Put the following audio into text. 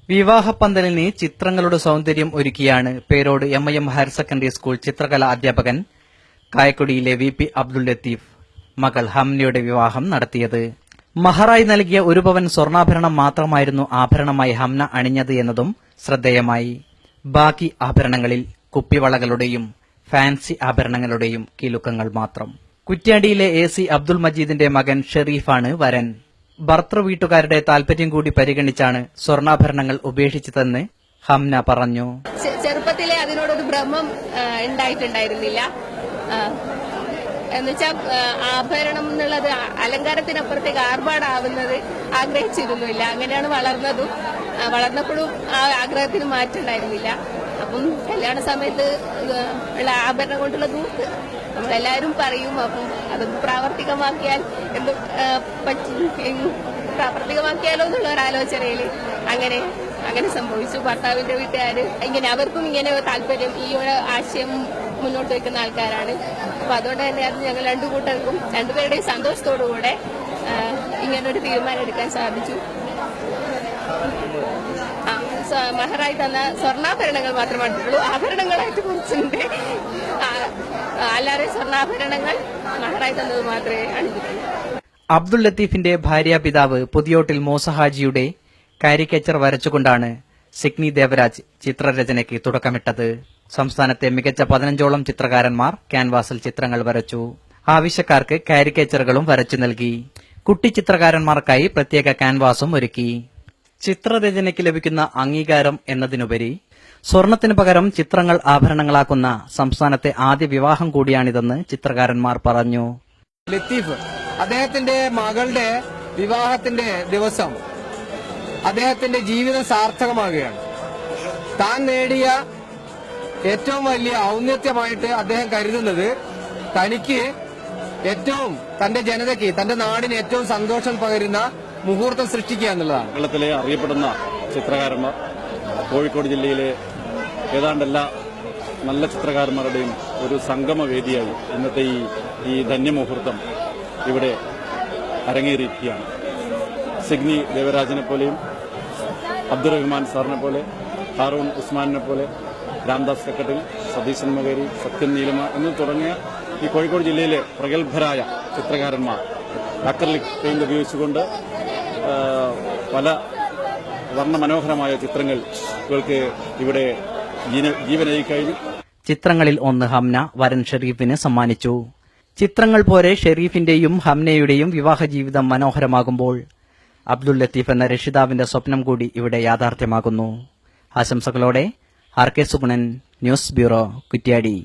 വിവാഹപ്പന്തലിന് ചിത്രങ്ങളുടെ സൗന്ദര്യം ഒരുക്കിയാണ് പേരോട് എം ഹയർ സെക്കൻഡറി സ്കൂൾ ചിത്രകലാ അധ്യാപകൻ കായക്കൊടിയിലെ VP അബ്ദുൽ ലത്തീഫ് മകൾ ഹംനയുടെ വിവാഹം നടത്തിയത്. മഹറായി നൽകിയ 1 പവൻ സ്വർണ്ണാഭരണം മാത്രമായിരുന്നു ആഭരണമായി ഹംന അണിഞ്ഞത് എന്നതും ശ്രദ്ധേയമായി. ബാക്കി ആഭരണങ്ങളിൽ കുപ്പിവളകളുടെയും ഫാൻസി ആഭരണങ്ങളുടെയും കിലുക്കങ്ങൾ മാത്രം. കുറ്റ്യാടിയിലെ AC അബ്ദുൽ മജീദിന്റെ മകൻ ഷെരീഫാണ് വരൻ. ഭർത്തൃ വീട്ടുകാരുടെ താൽപര്യം കൂടി പരിഗണിച്ചാണ് സ്വർണ്ണാഭരണങ്ങൾ ഉപേക്ഷിച്ചതെന്ന് ഹംന പറഞ്ഞു. ചെറുപ്പത്തിലെ അതിനോടൊരു ഭ്രമം ഉണ്ടായിട്ടുണ്ടായിരുന്നില്ല. എന്നുവെച്ചാൽ ആഭരണം എന്നുള്ളത് അലങ്കാരത്തിനപ്പുറത്തേക്ക് ആർഭാടാവുന്നത് ആഗ്രഹിച്ചിരുന്നില്ല. അങ്ങനെയാണ് വളർന്നതും. വളർന്നപ്പോഴും ആ ആഗ്രഹത്തിന് മാറ്റമുണ്ടായിരുന്നില്ല. അപ്പം കല്യാണ സമയത്ത് ഉള്ള ആഭരണം കൊണ്ടുള്ള ദൂത്ത് നമ്മളെല്ലാവരും പറയും. അപ്പം അത് പ്രാവർത്തികമാക്കിയാൽ എന്ത് പ്രാവർത്തികമാക്കിയാലോ എന്നുള്ള ഒരാലോചനയിൽ അങ്ങനെ സംഭവിച്ചു. ഭർത്താവിന്റെ വീട്ടുകാർ അവർക്കും ഇങ്ങനെ താല്പര്യം, ഈ ഒരു ആശയം മുന്നോട്ട് വെക്കുന്ന ആൾക്കാരാണ്. അപ്പൊ അതുകൊണ്ട് തന്നെ അത് ഞങ്ങൾ രണ്ടുപേരുടെയും സന്തോഷത്തോടുകൂടെ ഇങ്ങനൊരു തീരുമാനം എടുക്കാൻ സാധിച്ചു. മഹറായി തന്ന സ്വർണ്ണാഭരണങ്ങൾ മാത്രമായിട്ടുള്ളൂ. ആഭരണങ്ങളായിട്ട് കുറച്ചുണ്ട്. അല്ലാതെ സ്വർണ്ണാഭരണങ്ങൾ മഹറായി തന്നത് മാത്രമേ അണിഞ്ഞിട്ടുള്ളൂ. അബ്ദുൽ ലത്തീഫിന്റെ ഭാര്യാപിതാവ് പുതിയോട്ടിൽ മൂസഹാജിയുടെ കാരിക്കേച്ചർ വരച്ചുകൊണ്ടാണ് സിഗ്നി ദേവരാജ് ചിത്രരചനയ്ക്ക് തുടക്കമിട്ടത്. സംസ്ഥാനത്തെ മികച്ച 15ഓളം ചിത്രകാരന്മാർ ക്യാൻവാസിൽ ചിത്രങ്ങൾ വരച്ചു. ആവശ്യക്കാർക്ക് കാരിക്കേച്ചറുകളും വരച്ചു നൽകി. കുട്ടി ചിത്രകാരന്മാർക്കായി പ്രത്യേക ക്യാൻവാസും ഒരുക്കി. ചിത്രരചനയ്ക്ക് ലഭിക്കുന്ന അംഗീകാരം എന്നതിനുപരി സ്വർണത്തിനു പകരം ചിത്രങ്ങൾ ആഭരണങ്ങളാക്കുന്ന സംസ്ഥാനത്തെ ആദ്യ വിവാഹം കൂടിയാണിതെന്ന് ചിത്രകാരന്മാർ പറഞ്ഞു. ലത്തീഫ് അദ്ദേഹത്തിന്റെ മകളുടെ വിവാഹത്തിന്റെ ദിവസം അദ്ദേഹത്തിന്റെ ജീവിതം സാർത്ഥകമാകുകയാണ്. താൻ നേടിയ ഏറ്റവും വലിയ ഔന്നത്യമായിട്ട് അദ്ദേഹം കരുതുന്നത് തനിക്ക് ഏറ്റവും തന്റെ ജനതയ്ക്ക്, തന്റെ നാടിന് ഏറ്റവും സന്തോഷം പകരുന്ന മുഹൂർത്തം സൃഷ്ടിക്കുക എന്നുള്ളതാണ്. കേരളത്തിലെ അറിയപ്പെടുന്ന ചിത്രകാരന്മാർ, കോഴിക്കോട് ജില്ലയിലെ ഏതാണ്ടെല്ലാ നല്ല ചിത്രകാരന്മാരുടെയും ഒരു സംഗമവേദിയായി ഇന്നത്തെ ഈ ധന്യമുഹൂർത്തം ഇവിടെ അരങ്ങേറിയിരിക്കുകയാണ്. സിഗ്നി ദേവരാജിനെ പോലെയും അബ്ദുറഹ്മാൻ സാറിനെ പോലെ, ഹാറൂൺ ഉസ്മാനെ പോലെ, രാംദാസ് കക്കട്ടിൽ, സതീശൻ മകേരി, സത്യൻ നീലമ എന്ന് തുടങ്ങിയ ഈ കോഴിക്കോട് ജില്ലയിലെ പ്രഗത്ഭരായ ചിത്രകാരന്മാർ അക്രലിക് പെയിന്റ് ഉപയോഗിച്ചുകൊണ്ട് പല വർണ്ണമനോഹരമായ ചിത്രങ്ങൾ ഇവർക്ക് ഇവിടെ ജീവനായി കഴിഞ്ഞു. ചിത്രങ്ങളിൽ ഒന്ന് ഹംന വരൻ ഷെരീഫിന് സമ്മാനിച്ചു. ചിത്രങ്ങൾ പോലെ ഷെരീഫിന്റെയും ഹംനയുടെയും വിവാഹ ജീവിതം മനോഹരമാകുമ്പോൾ അബ്ദുൽ ലത്തീഫ് എന്ന രക്ഷിതാവിന്റെ സ്വപ്നം കൂടി ഇവിടെ യാഥാർത്ഥ്യമാകുന്നു. ആശംസകളോടെ RK Sugunan, news bureau, Kuttiadi.